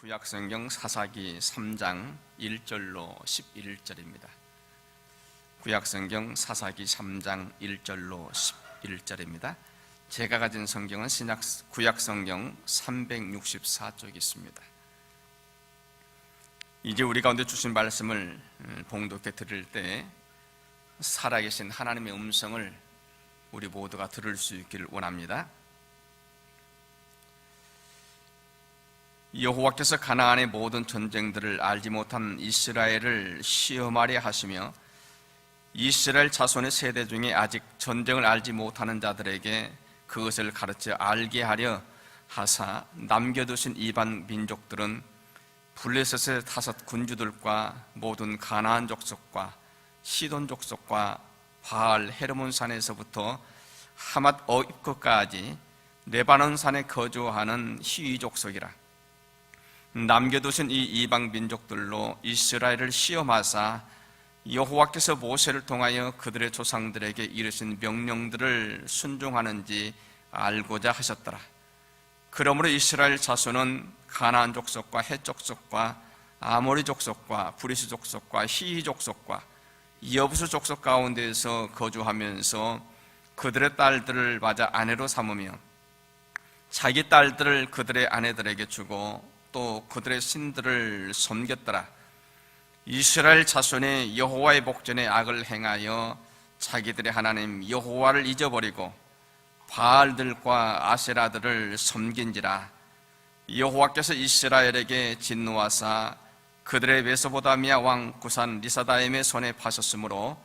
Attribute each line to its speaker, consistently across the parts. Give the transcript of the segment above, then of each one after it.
Speaker 1: 구약성경 사사기 3장 1절로 11절입니다. 구약성경 사사기 3장 1절로 11절입니다. 제가 가진 성경은 구약성경 364쪽이 있습니다. 이제 우리 가운데 주신 말씀을 봉독해 드릴 때 살아계신 하나님의 음성을 우리 모두가 들을 수 있기를 원합니다. 여호와께서 가나안의 모든 전쟁들을 알지 못한 이스라엘을 시험하려 하시며 이스라엘 자손의 세대 중에 아직 전쟁을 알지 못하는 자들에게 그것을 가르쳐 알게 하려 하사 남겨두신 이방 민족들은 블레셋의 5 군주들과 모든 가나안 족속과 시돈 족속과 바알 헤르몬 산에서부터 하맛 어입것까지 레바논 산에 거주하는 히위 족속이라. 남겨두신 이 이방 민족들로 이스라엘을 시험하사 여호와께서 모세를 통하여 그들의 조상들에게 이르신 명령들을 순종하는지 알고자 하셨더라. 그러므로 이스라엘 자손은 가나안 족속과 헷 족속과 아모리 족속과 브리스 족속과 히위 족속과 여부수 족속 가운데에서 거주하면서 그들의 딸들을 맞아 아내로 삼으며 자기 딸들을 그들의 아내들에게 주고 또 그들의 신들을 섬겼더라. 이스라엘 자손이 여호와의 목전에 악을 행하여 자기들의 하나님 여호와를 잊어버리고 바알들과 아세라들을 섬긴지라. 여호와께서 이스라엘에게 진노하사 그들의 메소포다미아 왕 구산 리사다임의 손에 파셨으므로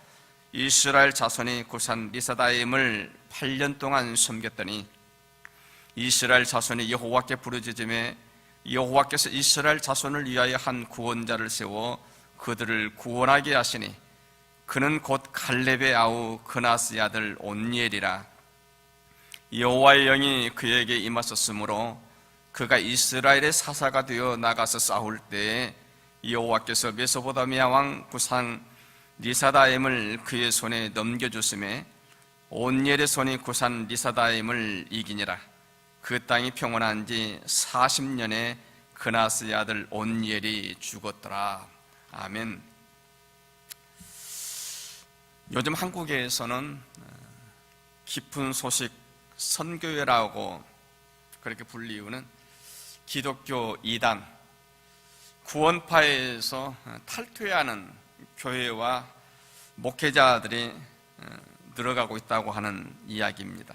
Speaker 1: 이스라엘 자손이 구산 리사다임을 8년 동안 섬겼더니 이스라엘 자손이 여호와께 부르짖음에 여호와께서 이스라엘 자손을 위하여 한 구원자를 세워 그들을 구원하게 하시니 그는 곧 갈렙의 아우 그나스의 아들 온니엘이라. 여호와의 영이 그에게 임하셨으므로 그가 이스라엘의 사사가 되어 나가서 싸울 때에 여호와께서 메소포다미아 왕 구산 리사다임을 그의 손에 넘겨주심에 온니엘의 손이 구산 리사다임을 이기니라. 그 땅이 평온한 지 40년에 그나스의 아들 온니엘이 죽었더라. 아멘. 요즘 한국에서는 깊은 소식 선교회라고 그렇게 불리우는 기독교 이단 구원파에서 탈퇴하는 교회와 목회자들이 늘어가고 있다고 하는 이야기입니다.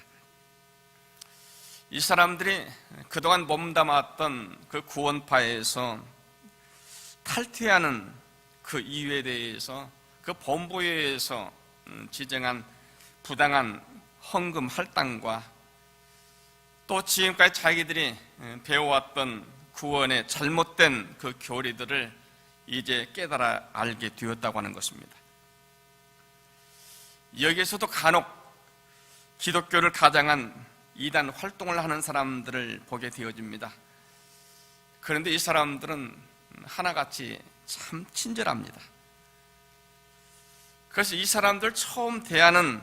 Speaker 1: 이 사람들이 그동안 몸담았던 그 구원파에서 탈퇴하는 그 이유에 대해서 그 본부에서 지정한 부당한 헌금 할당과 또 지금까지 자기들이 배워왔던 구원의 잘못된 그 교리들을 이제 깨달아 알게 되었다고 하는 것입니다. 여기에서도 간혹 기독교를 가장한 이단 활동을 하는 사람들을 보게 되어집니다. 그런데 이 사람들은 하나같이 참 친절합니다. 그래서 이 사람들 처음 대하는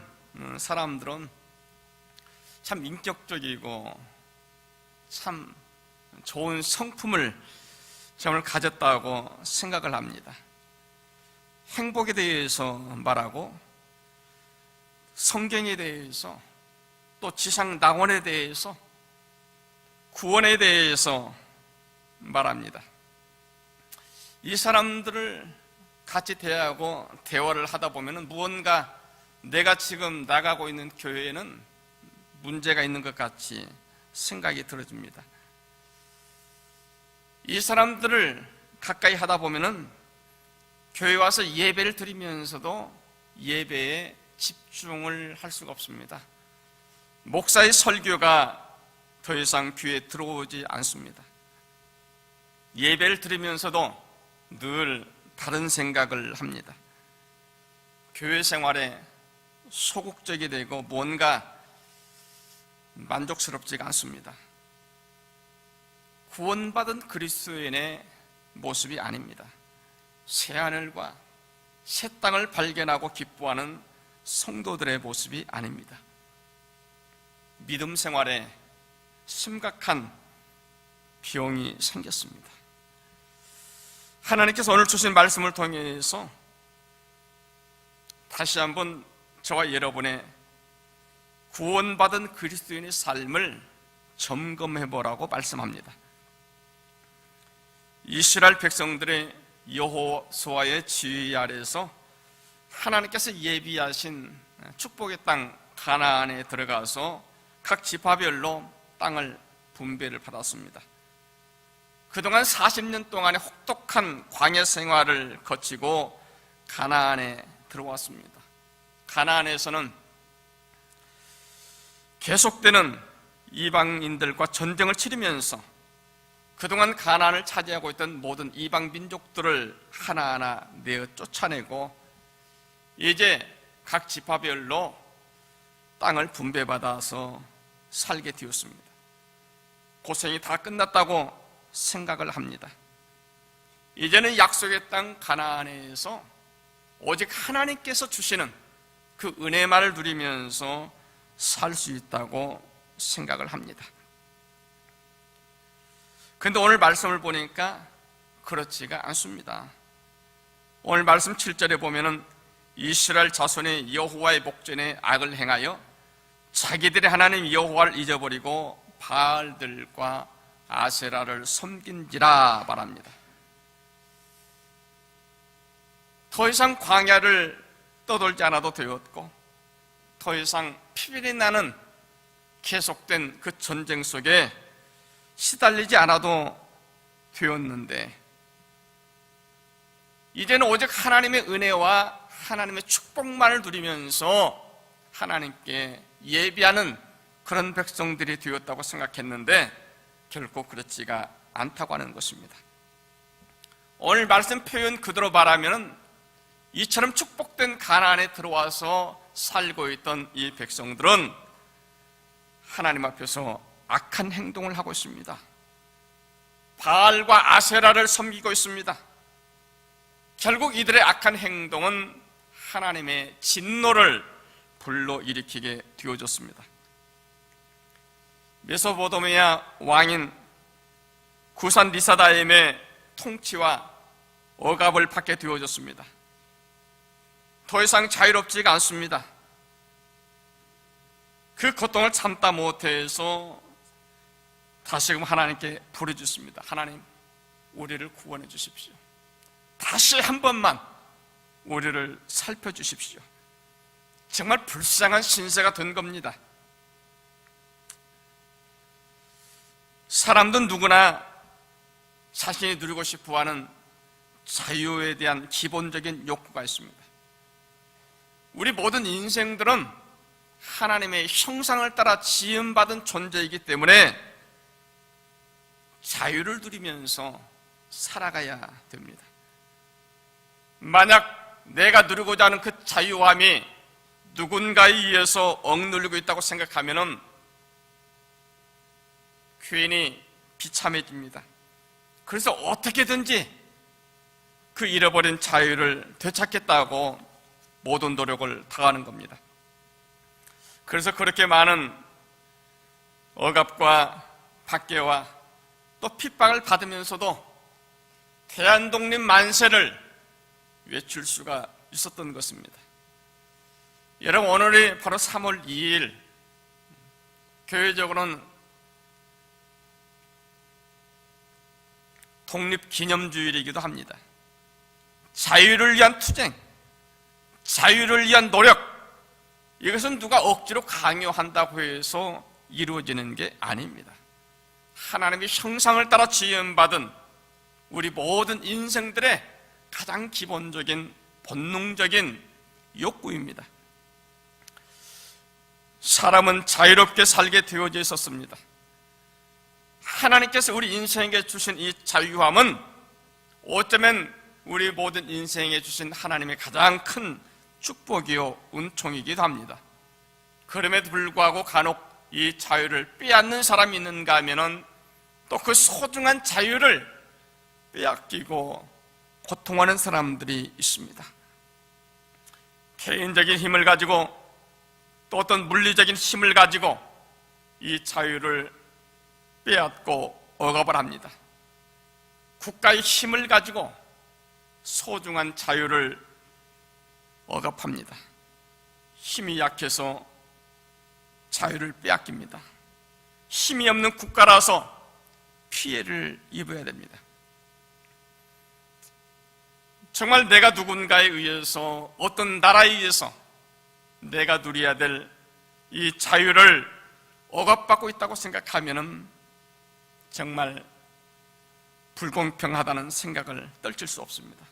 Speaker 1: 사람들은 참 인격적이고 참 좋은 성품을 정말 가졌다고 생각을 합니다. 행복에 대해서 말하고 성경에 대해서 또 지상 낙원에 대해서 구원에 대해서 말합니다. 이 사람들을 같이 대하고 대화를 하다 보면 무언가 내가 지금 나가고 있는 교회에는 문제가 있는 것 같이 생각이 들어집니다. 이 사람들을 가까이 하다 보면 교회 와서 예배를 드리면서도 예배에 집중을 할 수가 없습니다. 목사의 설교가 더 이상 귀에 들어오지 않습니다. 예배를 드리면서도 늘 다른 생각을 합니다. 교회 생활에 소극적이 되고 뭔가 만족스럽지가 않습니다. 구원받은 그리스도인의 모습이 아닙니다. 새하늘과 새 땅을 발견하고 기뻐하는 성도들의 모습이 아닙니다. 믿음 생활에 심각한 병이 생겼습니다. 하나님께서 오늘 주신 말씀을 통해서 다시 한번 저와 여러분의 구원받은 그리스도인의 삶을 점검해보라고 말씀합니다. 이스라엘 백성들의 여호수아의 지휘 아래에서 하나님께서 예비하신 축복의 땅 가나안에 들어가서 각 지파별로 땅을 분배를 받았습니다. 그동안 40년 동안의 혹독한 광야 생활을 거치고 가나안에 들어왔습니다. 가나안에서는 계속되는 이방인들과 전쟁을 치르면서 그동안 가나안을 차지하고 있던 모든 이방 민족들을 하나하나 내어 쫓아내고 이제 각 지파별로 땅을 분배받아서 살게 되었습니다. 고생이 다 끝났다고 생각을 합니다. 이제는 약속의 땅 가나안에서 오직 하나님께서 주시는 그 은혜만을 누리면서 살 수 있다고 생각을 합니다. 그런데 오늘 말씀을 보니까 그렇지가 않습니다. 오늘 말씀 7절에 보면은 이스라엘 자손이 여호와의 목전에 악을 행하여 자기들의 하나님 여호와를 잊어버리고 바알들과 아세라를 섬긴지라 말합니다. 더 이상 광야를 떠돌지 않아도 되었고 더 이상 피변이 나는 계속된 그 전쟁 속에 시달리지 않아도 되었는데 이제는 오직 하나님의 은혜와 하나님의 축복만을 누리면서 하나님께 예비하는 그런 백성들이 되었다고 생각했는데 결코 그렇지가 않다고 하는 것입니다. 오늘 말씀 표현 그대로 말하면 이처럼 축복된 가나안에 들어와서 살고 있던 이 백성들은 하나님 앞에서 악한 행동을 하고 있습니다. 바알과 아세라를 섬기고 있습니다. 결국 이들의 악한 행동은 하나님의 진노를 불러일으키게 되어졌습니다. 메소포타미아 왕인 구산 리사다임의 통치와 억압을 받게 되어졌습니다. 더 이상 자유롭지가 않습니다. 그 고통을 참다 못해서 다시금 하나님께 부르짖습니다. 하나님, 우리를 구원해 주십시오. 다시 한 번만 우리를 살펴주십시오. 정말 불쌍한 신세가 된 겁니다. 사람들은 누구나 자신이 누리고 싶어하는 자유에 대한 기본적인 욕구가 있습니다. 우리 모든 인생들은 하나님의 형상을 따라 지음받은 존재이기 때문에 자유를 누리면서 살아가야 됩니다. 만약 내가 누리고자 하는 그 자유함이 누군가에 의해서 억눌리고 있다고 생각하면 괜히 비참해집니다. 그래서 어떻게든지 그 잃어버린 자유를 되찾겠다고 모든 노력을 다하는 겁니다. 그래서 그렇게 많은 억압과 박해와 또 핍박을 받으면서도 대한독립 만세를 외칠 수가 있었던 것입니다. 여러분, 오늘이 바로 3월 2일, 교회적으로는 독립기념주일이기도 합니다. 자유를 위한 투쟁, 자유를 위한 노력, 이것은 누가 억지로 강요한다고 해서 이루어지는 게 아닙니다. 하나님의 형상을 따라 지음받은 우리 모든 인생들의 가장 기본적인 본능적인 욕구입니다. 사람은 자유롭게 살게 되어져 있었습니다. 하나님께서 우리 인생에게 주신 이 자유함은 어쩌면 우리 모든 인생에 주신 하나님의 가장 큰 축복이요 은총이기도 합니다. 그럼에도 불구하고 간혹 이 자유를 빼앗는 사람이 있는가 하면은 또 그 소중한 자유를 빼앗기고 고통하는 사람들이 있습니다. 개인적인 힘을 가지고 또 어떤 물리적인 힘을 가지고 이 자유를 빼앗고 억압을 합니다. 국가의 힘을 가지고 소중한 자유를 억압합니다. 힘이 약해서 자유를 빼앗깁니다. 힘이 없는 국가라서 피해를 입어야 됩니다. 정말 내가 누군가에 의해서, 어떤 나라에 의해서 내가 누려야 될 이 자유를 억압받고 있다고 생각하면은 정말 불공평하다는 생각을 떨칠 수 없습니다.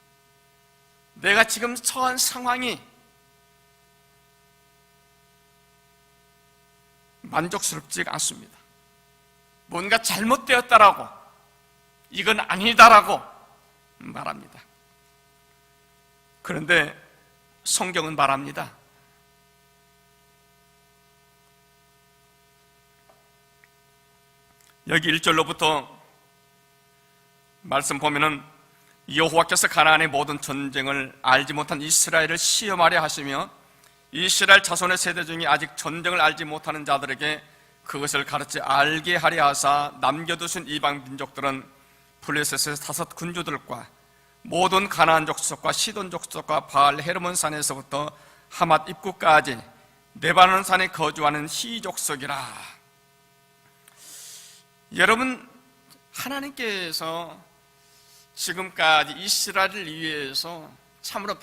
Speaker 1: 내가 지금 처한 상황이 만족스럽지 않습니다. 뭔가 잘못되었다라고, 이건 아니다라고 말합니다. 그런데 성경은 말합니다. 여기 1절로부터 말씀 보면은 여호와께서 가나안의 모든 전쟁을 알지 못한 이스라엘을 시험하려 하시며 이스라엘 자손의 세대 중에 아직 전쟁을 알지 못하는 자들에게 그것을 가르치 알게 하려 하사 남겨두신 이방 민족들은 블레셋의 5 군주들과 모든 가나안 족속과 시돈 족속과 바알 헤르몬 산에서부터 하맛 입구까지 레바논 산에 거주하는 히 족속이라. 여러분, 하나님께서 지금까지 이스라엘을 위해서 참으로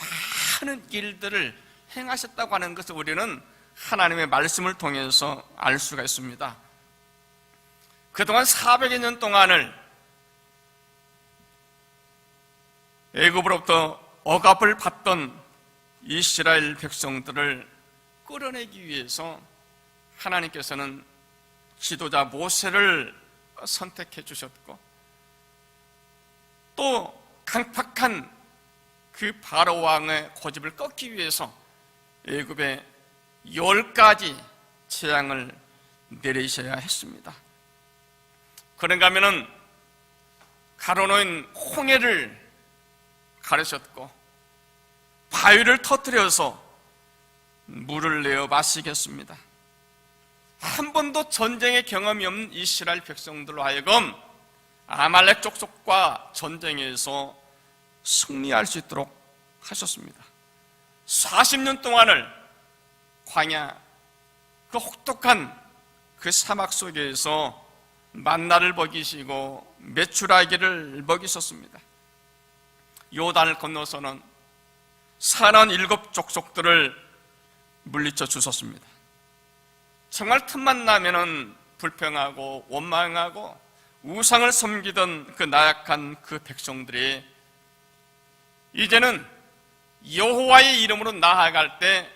Speaker 1: 많은 일들을 행하셨다고 하는 것을 우리는 하나님의 말씀을 통해서 알 수가 있습니다. 그동안 400여 년 동안을 애굽으로부터 억압을 받던 이스라엘 백성들을 끌어내기 위해서 하나님께서는 지도자 모세를 선택해 주셨고, 또 강팍한 그 바로 왕의 고집을 꺾기 위해서 애굽에 10가지 재앙을 내리셔야 했습니다. 그런가 하면은 가로놓인 홍해를 가르셨고, 바위를 터뜨려서 물을 내어 마시겠습니다. 한 번도 전쟁의 경험이 없는 이스라엘 백성들로 하여금 아말렉 족속과 전쟁에서 승리할 수 있도록 하셨습니다. 40년 동안을 광야, 그 혹독한 그 사막 속에서 만나를 먹이시고 메추라기를 먹이셨습니다. 요단을 건너서는 사나운 7 족속들을 물리쳐 주셨습니다. 정말 틈만 나면은 불평하고 원망하고 우상을 섬기던 그 나약한 그 백성들이 이제는 여호와의 이름으로 나아갈 때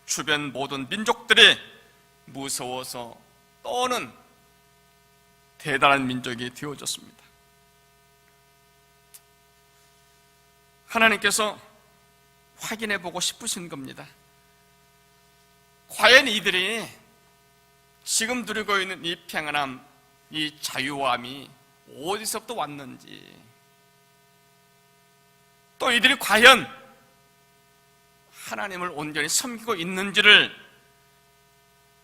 Speaker 1: 주변 모든 민족들이 무서워서 떠오는 대단한 민족이 되어졌습니다. 하나님께서 확인해 보고 싶으신 겁니다. 과연 이들이 지금 누리고 있는 이 평안함, 이 자유함이 어디서부터 왔는지, 또 이들이 과연 하나님을 온전히 섬기고 있는지를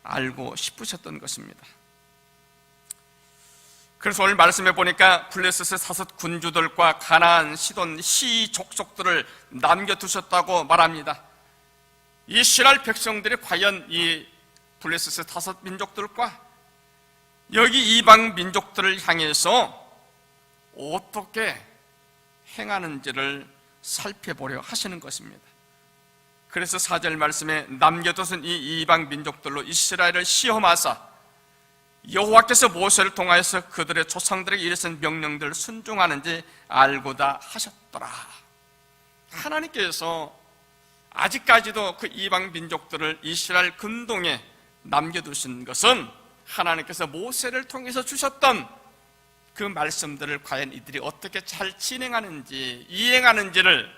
Speaker 1: 알고 싶으셨던 것입니다. 그래서 오늘 말씀해 보니까 블레셋의 5 군주들과 가나안, 시돈, 히 족속들을 남겨두셨다고 말합니다. 이스라엘 백성들이 과연 이 블레셋의 5 민족들과 여기 이방 민족들을 향해서 어떻게 행하는지를 살펴보려 하시는 것입니다. 그래서 4절 말씀에 남겨두신 이 이방 민족들로 이스라엘을 시험하사 여호와께서 모세를 통하여서 그들의 조상들에게 이르신 명령들을 순종하는지 알고다 하셨더라. 하나님께서 아직까지도 그 이방 민족들을 이스라엘 근동에 남겨두신 것은 하나님께서 모세를 통해서 주셨던 그 말씀들을 과연 이들이 어떻게 잘 진행하는지, 이행하는지를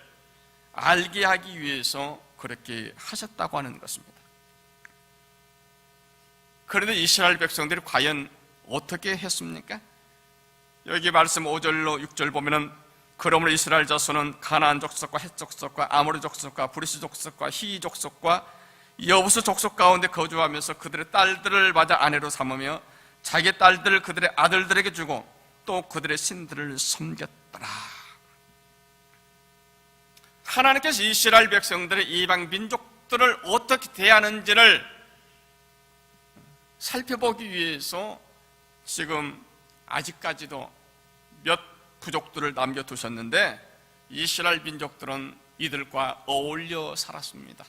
Speaker 1: 알게 하기 위해서 그렇게 하셨다고 하는 것입니다. 그런데 이스라엘 백성들이 과연 어떻게 했습니까? 여기 말씀 5절로 6절 보면은 그러므로 이스라엘 자손은 가나안 족속과 헷 족속과 아모리 족속과 브리스 족속과 히 족속과 여부스 족속 가운데 거주하면서 그들의 딸들을 맞아 아내로 삼으며 자기 딸들을 그들의 아들들에게 주고 또 그들의 신들을 섬겼더라. 하나님께서 이스라엘 백성들의 이방 민족들을 어떻게 대하는지를 살펴보기 위해서 지금 아직까지도 몇 부족들을 남겨두셨는데, 이스라엘 민족들은 이들과 어울려 살았습니다.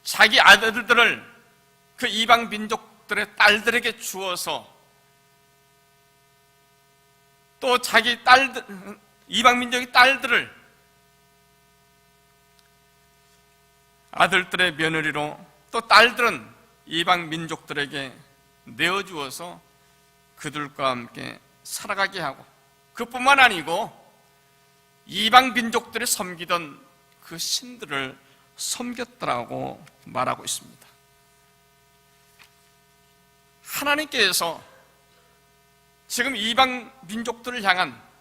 Speaker 1: 자기 아들들을 그 이방 민족들의 딸들에게 주어서, 또 자기 딸들, 이방 민족의 딸들을 아들들의 며느리로, 또 딸들은 이방 민족들에게 내어주어서 그들과 함께 살아가게 하고, 그뿐만 아니고 이방 민족들이 섬기던 그 신들을 섬겼더라고 말하고 있습니다. 하나님께서 지금 이방 민족들을 향한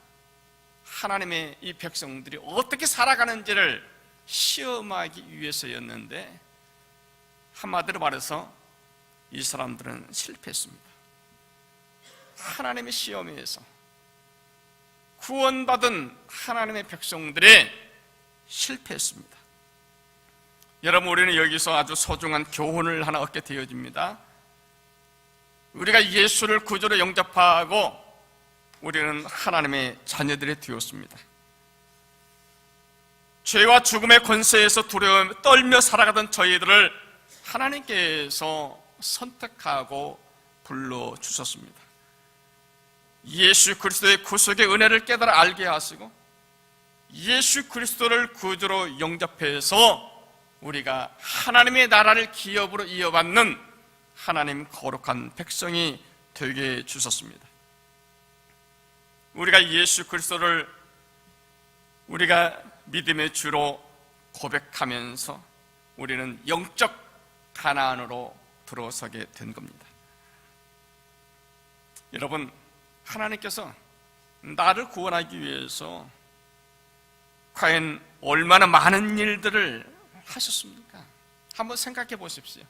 Speaker 1: 하나님의 이 백성들이 어떻게 살아가는지를 시험하기 위해서였는데, 한마디로 말해서 이 사람들은 실패했습니다. 하나님의 시험에서 구원받은 하나님의 백성들이 실패했습니다. 여러분, 우리는 여기서 아주 소중한 교훈을 하나 얻게 되어집니다. 우리가 예수를 구주로 영접하고 우리는 하나님의 자녀들이 되었습니다. 죄와 죽음의 권세에서 두려워 떨며 살아가던 저희들을 하나님께서 선택하고 불러주셨습니다. 예수 그리스도의 구속의 은혜를 깨달아 알게 하시고 예수 그리스도를 구주로 영접해서 우리가 하나님의 나라를 기업으로 이어받는 하나님 거룩한 백성이 되게 해주셨습니다. 우리가 예수 그리스도를 우리가 믿음의 주로 고백하면서 우리는 영적 가나안으로 들어서게 된 겁니다. 여러분, 하나님께서 나를 구원하기 위해서 과연 얼마나 많은 일들을 하셨습니까? 한번 생각해 보십시오.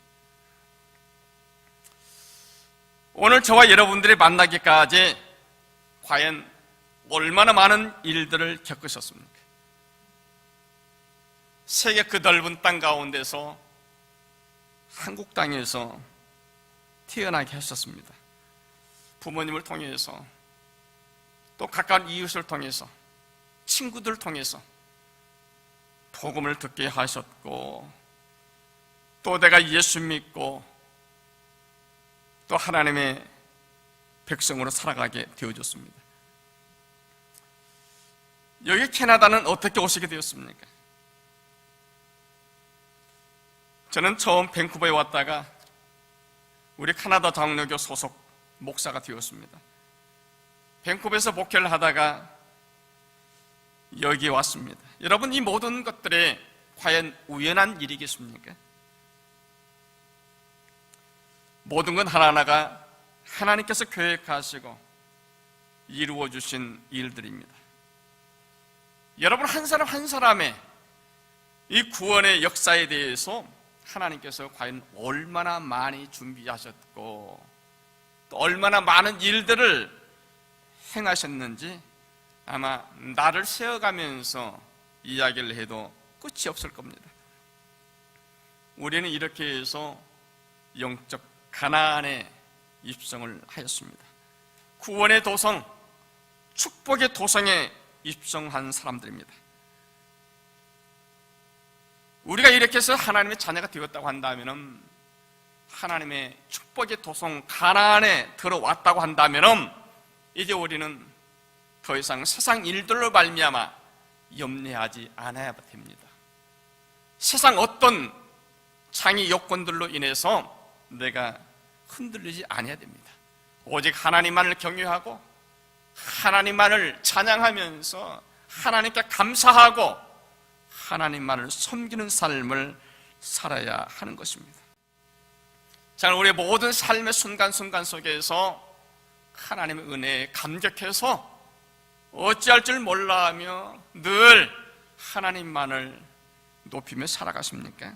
Speaker 1: 오늘 저와 여러분들이 만나기까지 과연 얼마나 많은 일들을 겪으셨습니까? 세계 그 넓은 땅 가운데서 한국 땅에서 태어나게 하셨습니다. 부모님을 통해서, 또 가까운 이웃을 통해서, 친구들을 통해서 복음을 듣게 하셨고, 또 내가 예수 믿고 또 하나님의 백성으로 살아가게 되어졌습니다. 여기 캐나다는 어떻게 오시게 되었습니까? 저는 처음 밴쿠버에 왔다가 우리 카나다 장로교 소속 목사가 되었습니다. 밴쿠버에서 목회를 하다가 여기에 왔습니다. 여러분, 이 모든 것들이 과연 우연한 일이겠습니까? 모든 건 하나하나가 하나님께서 계획하시고 이루어 주신 일들입니다. 여러분, 한 사람 한 사람의 이 구원의 역사에 대해서 하나님께서 과연 얼마나 많이 준비하셨고 또 얼마나 많은 일들을 행하셨는지 아마 나를 세어가면서 이야기를 해도 끝이 없을 겁니다. 우리는 이렇게 해서 영적 가나안에 입성을 하였습니다. 구원의 도성, 축복의 도성에 입성한 사람들입니다. 우리가 이렇게 해서 하나님의 자녀가 되었다고 한다면, 하나님의 축복의 도성 가나안에 들어왔다고 한다면, 이제 우리는 더 이상 세상 일들로 말미암아 염려하지 않아야 됩니다. 세상 어떤 장애 요건들로 인해서 내가 흔들리지 않아야 됩니다. 오직 하나님만을 경외하고 하나님만을 찬양하면서 하나님께 감사하고 하나님만을 섬기는 삶을 살아야 하는 것입니다. 자, 우리의 모든 삶의 순간순간 속에서 하나님의 은혜에 감격해서 어찌할 줄 몰라 하며 늘 하나님만을 높이며 살아가십니까?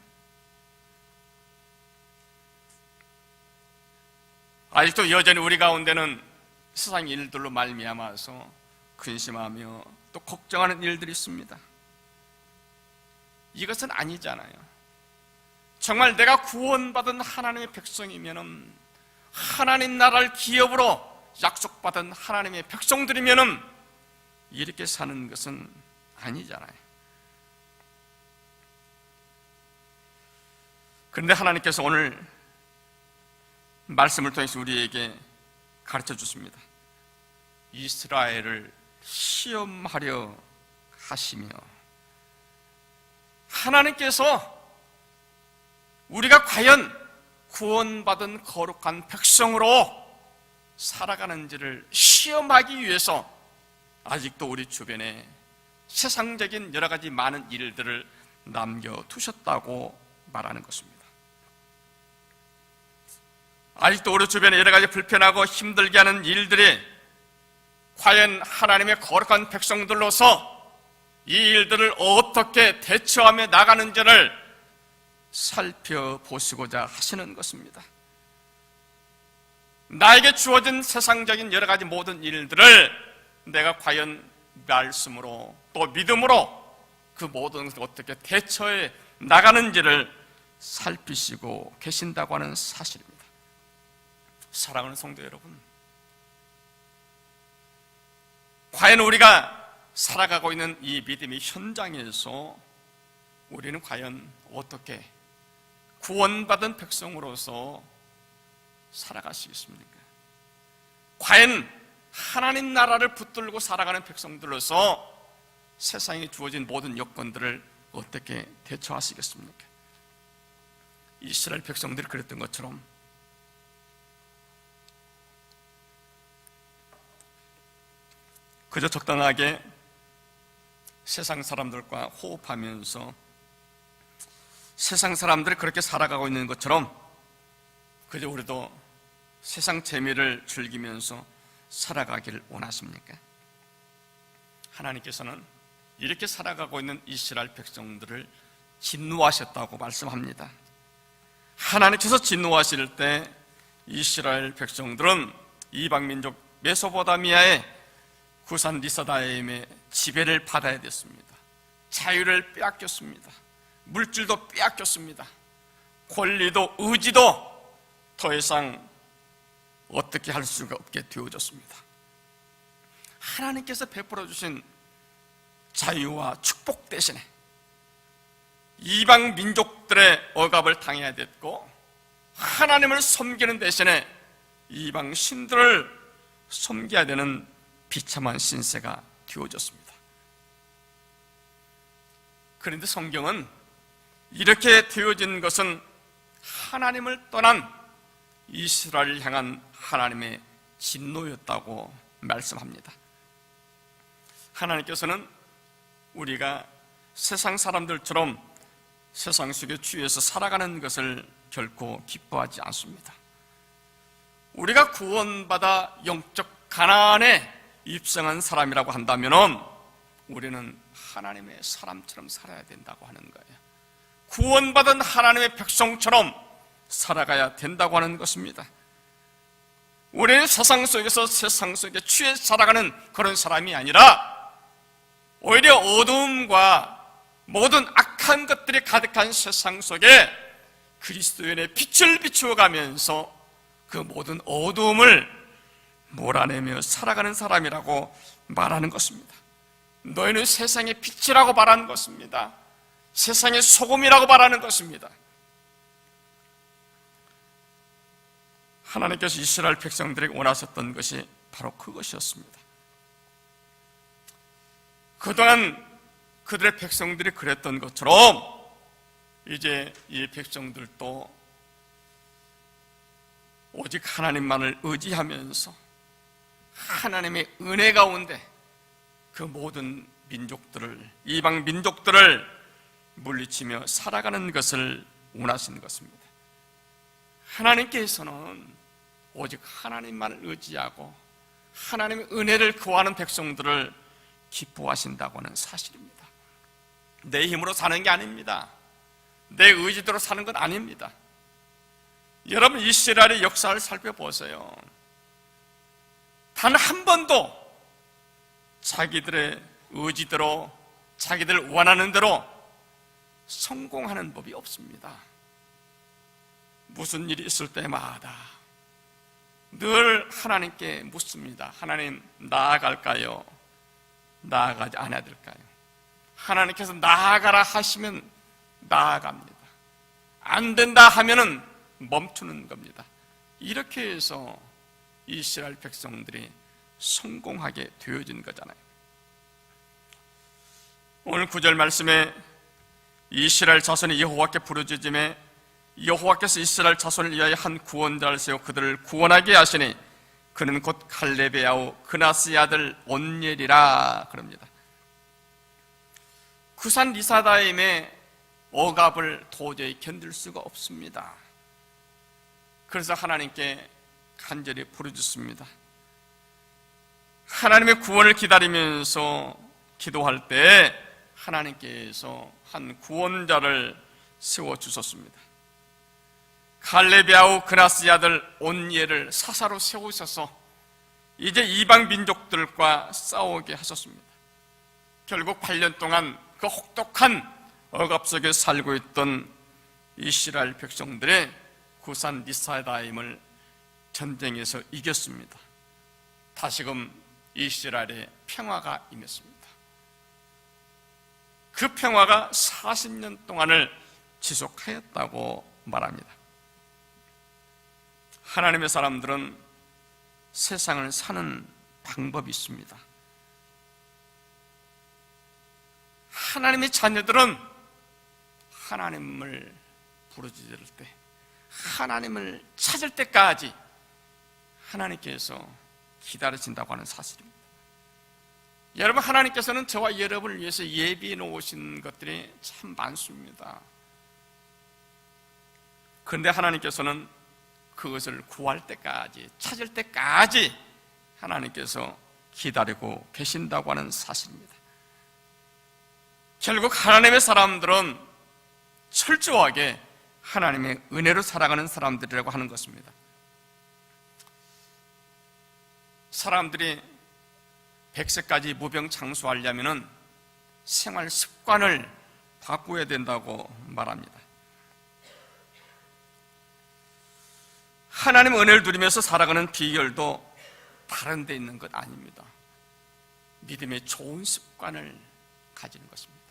Speaker 1: 아직도 여전히 우리 가운데는 세상 일들로 말미암아서 근심하며 또 걱정하는 일들이 있습니다. 이것은 아니잖아요. 정말 내가 구원받은 하나님의 백성이면은, 하나님 나라를 기업으로 약속받은 하나님의 백성들이면은 이렇게 사는 것은 아니잖아요. 그런데 하나님께서 오늘 말씀을 통해서 우리에게 가르쳐 주십니다. 이스라엘을 시험하려 하시며, 하나님께서 우리가 과연 구원받은 거룩한 백성으로 살아가는지를 시험하기 위해서 아직도 우리 주변에 세상적인 여러 가지 많은 일들을 남겨두셨다고 말하는 것입니다. 아직도 우리 주변에 여러 가지 불편하고 힘들게 하는 일들이 과연 하나님의 거룩한 백성들로서 이 일들을 어떻게 대처하며 나가는지를 살펴보시고자 하시는 것입니다. 나에게 주어진 세상적인 여러 가지 모든 일들을 내가 과연 말씀으로 또 믿음으로 그 모든 것을 어떻게 대처해 나가는지를 살피시고 계신다고 하는 사실입니다. 사랑하는 성도 여러분, 과연 우리가 살아가고 있는 이 믿음의 현장에서 우리는 과연 어떻게 구원받은 백성으로서 살아가시겠습니까? 과연 하나님 나라를 붙들고 살아가는 백성들로서 세상에 주어진 모든 여건들을 어떻게 대처하시겠습니까? 이스라엘 백성들이 그랬던 것처럼 그저 적당하게 세상 사람들과 호흡하면서 세상 사람들이 그렇게 살아가고 있는 것처럼 그저 우리도 세상 재미를 즐기면서 살아가기를 원하십니까? 하나님께서는 이렇게 살아가고 있는 이스라엘 백성들을 진노하셨다고 말씀합니다. 하나님께서 진노하실 때 이스라엘 백성들은 이방민족 메소포타미아의 구산 리사다임의 지배를 받아야 됐습니다. 자유를 빼앗겼습니다. 물질도 빼앗겼습니다. 권리도 의지도 더 이상 어떻게 할 수가 없게 되어졌습니다. 하나님께서 베풀어 주신 자유와 축복 대신에 이방 민족들의 억압을 당해야 됐고, 하나님을 섬기는 대신에 이방 신들을 섬겨야 되는 비참한 신세가 되어졌습니다. 그런데 성경은 이렇게 되어진 것은 하나님을 떠난 이스라엘을 향한 하나님의 진노였다고 말씀합니다. 하나님께서는 우리가 세상 사람들처럼 세상 속에 취해서 살아가는 것을 결코 기뻐하지 않습니다. 우리가 구원받아 영적 가나안에 입성한 사람이라고 한다면 우리는 하나님의 사람처럼 살아야 된다고 하는 거예요. 구원받은 하나님의 백성처럼 살아가야 된다고 하는 것입니다. 우리는 세상 속에서 세상 속에 취해 살아가는 그런 사람이 아니라 오히려 어두움과 모든 악한 것들이 가득한 세상 속에 그리스도인의 빛을 비추어가면서 그 모든 어두움을 몰아내며 살아가는 사람이라고 말하는 것입니다. 너희는 세상의 빛이라고 말하는 것입니다. 세상의 소금이라고 말하는 것입니다. 하나님께서 이스라엘 백성들에게 원하셨던 것이 바로 그것이었습니다. 그동안 그들의 백성들이 그랬던 것처럼 이제 이 백성들도 오직 하나님만을 의지하면서 하나님의 은혜 가운데 그 모든 민족들을, 이방 민족들을 물리치며 살아가는 것을 원하시는 것입니다. 하나님께서는 오직 하나님만을 의지하고 하나님의 은혜를 구하는 백성들을 기뻐하신다고 하는 사실입니다. 내 힘으로 사는 게 아닙니다. 내 의지대로 사는 건 아닙니다. 여러분, 이스라엘의 역사를 살펴보세요. 단 한 번도 자기들의 의지대로, 자기들 원하는 대로 성공하는 법이 없습니다. 무슨 일이 있을 때마다 늘 하나님께 묻습니다. 하나님, 나아갈까요? 나아가지 않아야 될까요? 하나님께서 나아가라 하시면 나아갑니다. 안 된다 하면은 멈추는 겁니다. 이렇게 해서 이스라엘 백성들이 성공하게 되어진 거잖아요. 오늘 9절 말씀에 이스라엘 자손이 여호와께 부르짖음에 여호와께서 이스라엘 자손을 위하여 한 구원자를 세워 그들을 구원하게 하시니 그는 곧 갈렙의 아우 그나스의 아들 온니엘이라 그럽니다. 구산 리사다임의 억압을 도저히 견딜 수가 없습니다. 그래서 하나님께 간절히 부르짖습니다. 하나님의 구원을 기다리면서 기도할 때 하나님께서 한 구원자를 세워주셨습니다. 갈렙의 아우 그나스의 아들 온니엘을 사사로 세우셔서 이제 이방 민족들과 싸우게 하셨습니다. 결국 8년 동안 그 혹독한 억압 속에 살고 있던 이스라엘 백성들의 구산 리사다임을 전쟁에서 이겼습니다. 다시금 이스라엘의 평화가 임했습니다. 그 평화가 40년 동안을 지속하였다고 말합니다. 하나님의 사람들은 세상을 사는 방법이 있습니다. 하나님의 자녀들은 하나님을 부르짖을 때, 하나님을 찾을 때까지 하나님께서 기다리신다고 하는 사실입니다. 여러분, 하나님께서는 저와 여러분을 위해서 예비해 놓으신 것들이 참 많습니다. 그런데 하나님께서는 그것을 구할 때까지, 찾을 때까지 하나님께서 기다리고 계신다고 하는 사실입니다. 결국 하나님의 사람들은 철저하게 하나님의 은혜로 살아가는 사람들이라고 하는 것입니다. 사람들이 100세까지 무병장수하려면 생활 습관을 바꾸어야 된다고 말합니다. 하나님의 은혜를 누리면서 살아가는 비결도 다른 데 있는 것 아닙니다. 믿음의 좋은 습관을 가지는 것입니다.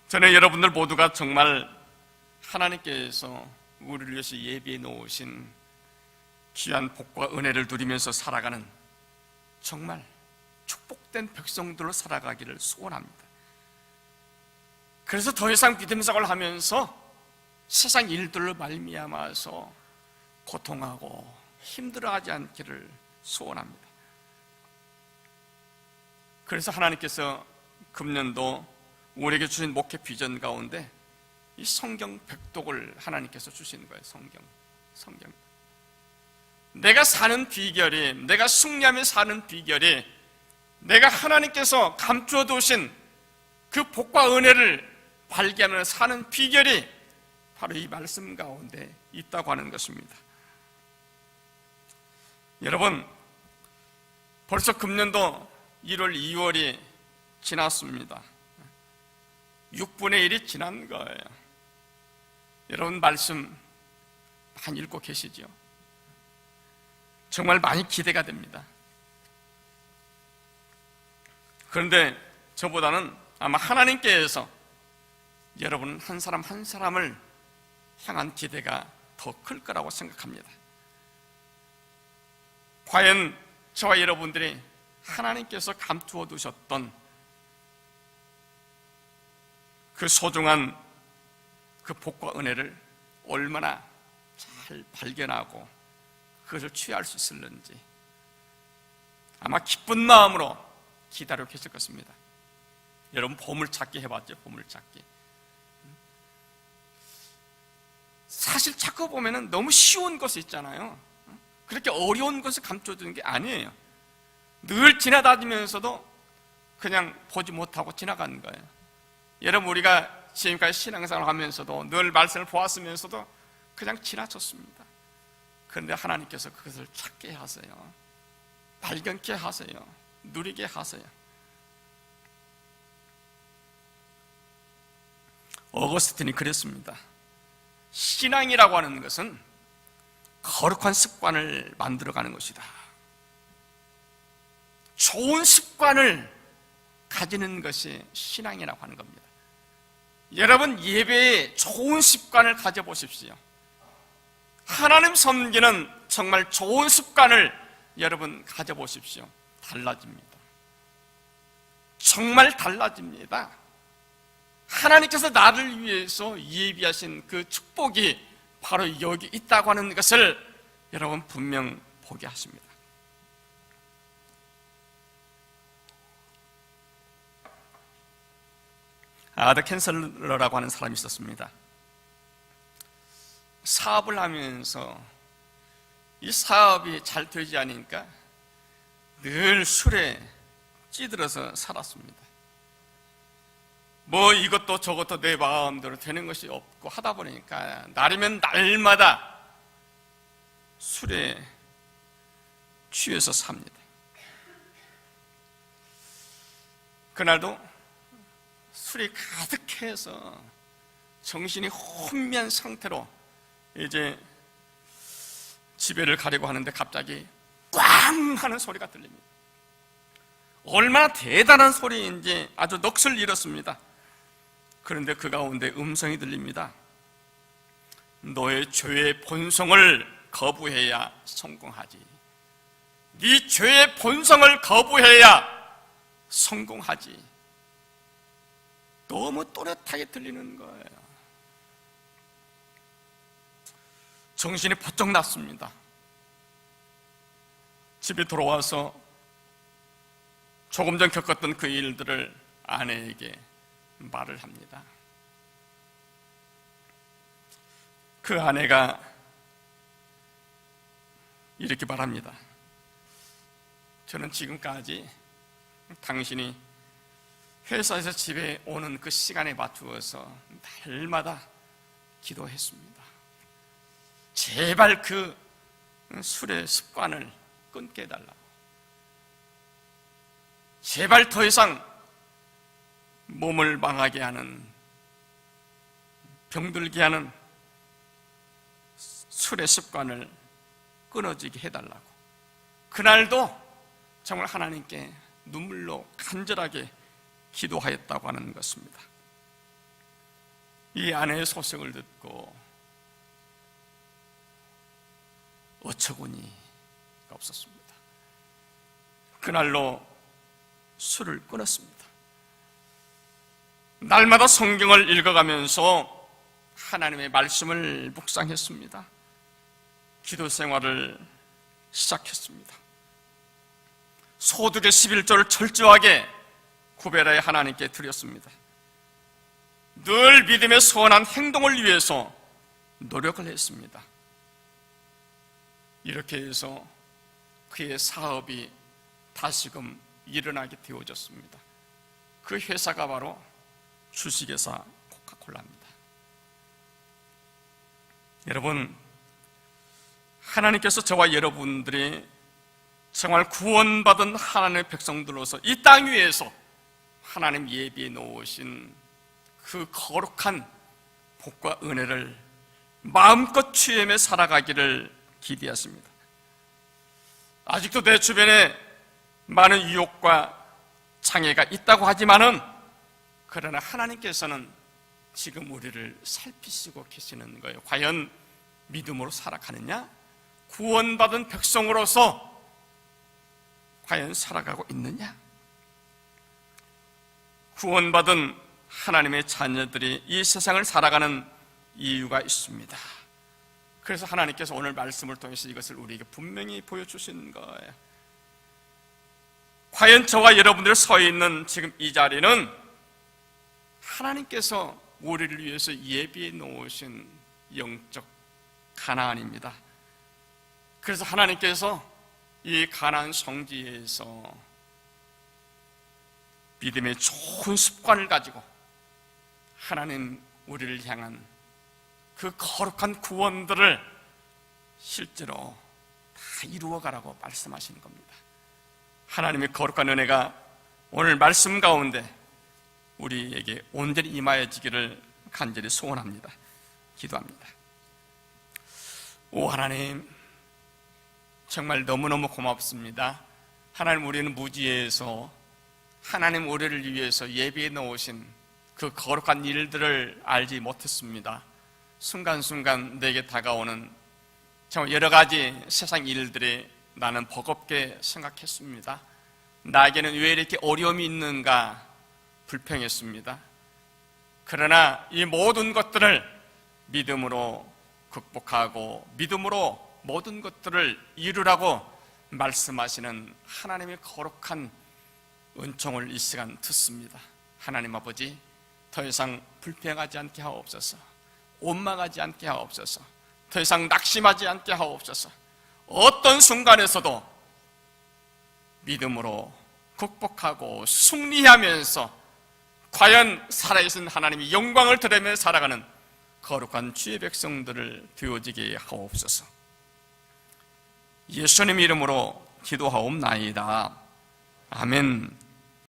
Speaker 1: 저는 여러분들 모두가 정말 하나님께서 우리를 위해서 예비해 놓으신 귀한 복과 은혜를 누리면서 살아가는 정말 축복된 백성들로 살아가기를 소원합니다. 그래서 더 이상 믿음 생활을 하면서 세상 일들로 말미암아서 고통하고 힘들어하지 않기를 소원합니다. 그래서 하나님께서 금년도 우리에게 주신 목회 비전 가운데 이 성경 백독을 하나님께서 주시는 거예요. 성경. 내가 사는 비결이, 내가 승리하며 사는 비결이, 내가 하나님께서 감추어 두신 그 복과 은혜를 발견하며 사는 비결이 바로 이 말씀 가운데 있다고 하는 것입니다. 여러분, 벌써 금년도 1월, 2월이 지났습니다. 6분의 1이 지난 거예요. 여러분, 말씀 많이 읽고 계시죠? 정말 많이 기대가 됩니다. 그런데 저보다는 아마 하나님께서 여러분 한 사람 한 사람을 향한 기대가 더 클 거라고 생각합니다. 과연 저와 여러분들이 하나님께서 감추어 두셨던 그 소중한 그 복과 은혜를 얼마나 잘 발견하고 그것을 취할 수 있을는지 아마 기쁜 마음으로 기다리고 계실 것입니다. 여러분, 보물찾기 해봤죠? 보물찾기. 사실 찾고 보면은 너무 쉬운 것이 있잖아요. 그렇게 어려운 것을 감춰주는 게 아니에요. 늘 지나다니면서도 그냥 보지 못하고 지나가는 거예요. 여러분, 우리가 지금까지 신앙생활을 하면서도 늘 말씀을 보았으면서도 그냥 지나쳤습니다. 그런데 하나님께서 그것을 찾게 하세요. 발견케 하세요. 누리게 하세요. 어거스틴이 그랬습니다. 신앙이라고 하는 것은 거룩한 습관을 만들어가는 것이다. 좋은 습관을 가지는 것이 신앙이라고 하는 겁니다. 여러분, 예배에 좋은 습관을 가져보십시오. 하나님 섬기는 정말 좋은 습관을 여러분 가져보십시오. 달라집니다. 정말 달라집니다. 하나님께서 나를 위해서 예비하신 그 축복이 바로 여기 있다고 하는 것을 여러분 분명 보게 하십니다. 아더 캔슬러라고 하는 사람이 있었습니다. 사업을 하면서 이 사업이 잘 되지 않으니까 늘 술에 찌들어서 살았습니다. 뭐 이것도 저것도 내 마음대로 되는 것이 없고 하다 보니까 날이면 날마다 술에 취해서 삽니다. 그날도 술이 가득해서 정신이 혼미한 상태로 이제 집에를 가려고 하는데 갑자기 꽝 하는 소리가 들립니다. 얼마나 대단한 소리인지 아주 넋을 잃었습니다. 그런데 그 가운데 음성이 들립니다. 너의 죄의 본성을 거부해야 성공하지. 네 죄의 본성을 거부해야 성공하지. 너무 또렷하게 들리는 거예요. 정신이 번쩍 났습니다. 집에 돌아와서 조금 전 겪었던 그 일들을 아내에게 말을 합니다. 그 아내가 이렇게 말합니다. 저는 지금까지 당신이 회사에서 집에 오는 그 시간에 맞추어서 날마다 기도했습니다. 제발 그 술의 습관을 끊게 해달라고. 제발 더 이상 몸을 망하게 하는, 병들게 하는 술의 습관을 끊어지게 해달라고. 그날도 정말 하나님께 눈물로 간절하게 기도하였다고 하는 것입니다. 이 아내의 소식을 듣고 어처구니가 없었습니다. 그날로 술을 끊었습니다. 날마다 성경을 읽어가면서 하나님의 말씀을 묵상했습니다. 기도 생활을 시작했습니다. 소득의 11조를 철저하게 구별하여 하나님께 드렸습니다. 늘 믿음의 선한 행동을 위해서 노력을 했습니다. 이렇게 해서 그의 사업이 다시금 일어나게 되어졌습니다. 그 회사가 바로 주식회사 코카콜라입니다. 여러분, 하나님께서 저와 여러분들이 정말 구원받은 하나님의 백성들로서 이 땅 위에서 하나님 예비해 놓으신 그 거룩한 복과 은혜를 마음껏 취하며 살아가기를 기대하십니다. 아직도 내 주변에 많은 유혹과 장애가 있다고 하지만은, 그러나 하나님께서는 지금 우리를 살피시고 계시는 거예요. 과연 믿음으로 살아가느냐? 구원받은 백성으로서 과연 살아가고 있느냐? 구원받은 하나님의 자녀들이 이 세상을 살아가는 이유가 있습니다. 그래서 하나님께서 오늘 말씀을 통해서 이것을 우리에게 분명히 보여주신 거예요. 과연 저와 여러분들 서 있는 지금 이 자리는 하나님께서 우리를 위해서 예비해 놓으신 영적 가나안입니다. 그래서 하나님께서 이 가나안 성지에서 믿음의 좋은 습관을 가지고 하나님 우리를 향한 그 거룩한 구원들을 실제로 다 이루어가라고 말씀하시는 겁니다. 하나님의 거룩한 은혜가 오늘 말씀 가운데 우리에게 온전히 임하여지기를 간절히 소원합니다. 기도합니다. 오 하나님, 정말 너무너무 고맙습니다. 하나님, 우리는 무지에서 하나님 우리를 위해서 예비해 놓으신 그 거룩한 일들을 알지 못했습니다. 순간순간 내게 다가오는 정말 여러 가지 세상 일들이 나는 버겁게 생각했습니다. 나에게는 왜 이렇게 어려움이 있는가 불평했습니다. 그러나 이 모든 것들을 믿음으로 극복하고 믿음으로 모든 것들을 이루라고 말씀하시는 하나님의 거룩한 은총을 이 시간 듣습니다. 하나님 아버지, 더 이상 불평하지 않게 하옵소서. 원망하지 않게 하옵소서. 더 이상 낙심하지 않게 하옵소서. 어떤 순간에서도 믿음으로 극복하고 승리하면서 과연 살아계신 하나님이 영광을 드리며 살아가는 거룩한 주의 백성들을 되어지게 하옵소서. 예수님 이름으로 기도하옵나이다. 아멘.